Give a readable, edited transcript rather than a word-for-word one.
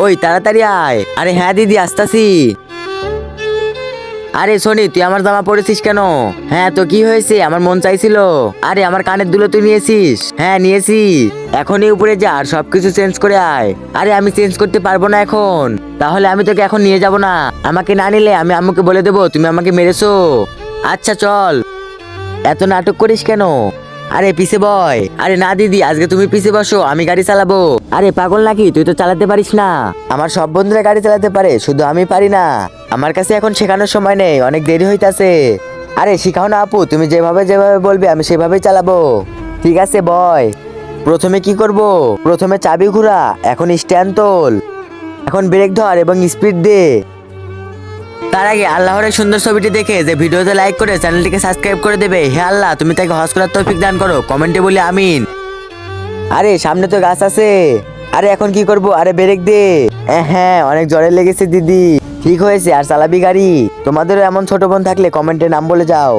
ওই তাড়াতাড়ি আয়। আরে হ্যাঁ দিদি, আসতাছি। আরে শোনি, তুই আমার জামা পরেছিস কেন? হ্যাঁ তো কি হয়েছে? আমার মন চাইছিল। আরে আমার কানের দুলো তুই নিয়েছিস? হ্যাঁ নিয়েছি। এখনই উপরে যা আর সবকিছু চেঞ্জ করে আয়। আরে আমি চেঞ্জ করতে পারবো না এখন। তাহলে আমি তোকে এখন নিয়ে যাব না। আমাকে না নিলে আমি আম্মুকে বলে দেবো তুমি আমাকে মেরেছো। আচ্ছা চল। এত নাটক করিস কেন? আরে পিছে বয়। আরে না দিদি, আজকে তুমি পিছে বসো, আমি গাড়ি চালাবো। আরে পাগল নাকি, তুই তো চালাতে পারিস না। আমার সব বন্ধুরা গাড়ি চালাতে পারে, শুধু আমি পারি না। আমার কাছে এখন শেখানোর সময় নেই, অনেক দেরি হইতাছে। আরে শিখাও না আপু, তুমি যেভাবে যেভাবে বলবে আমি সেভাবেই চালাবো। ঠিক আছে বয়। প্রথমে কি করব? প্রথমে চাবি ঘুরা, এখন স্ট্যান্ড তোল, এখন ব্রেক ধর এবং স্পিড দে। তার আগে আল্লাহর এই সুন্দর ছবিটি দেখে যে ভিডিওতে লাইক করে চ্যানেলটিকে সাবস্ক্রাইব করে দেবে। হে আল্লাহ, তুমি তাকে হজ করার তৌফিক দান করো, কমেন্টে বলি আমিন। আরে সামনে তো গাছ আছে। আরে এখন কি করব? আরে ব্রেক দে। হ্যাঁ অনেক জ্বরে লেগেছে দিদি। ঠিক হয়েছে, আর চালাবি গাড়ি। তোমাদেরও এমন ছোট বোন থাকলে কমেন্টে নাম বলে যাও।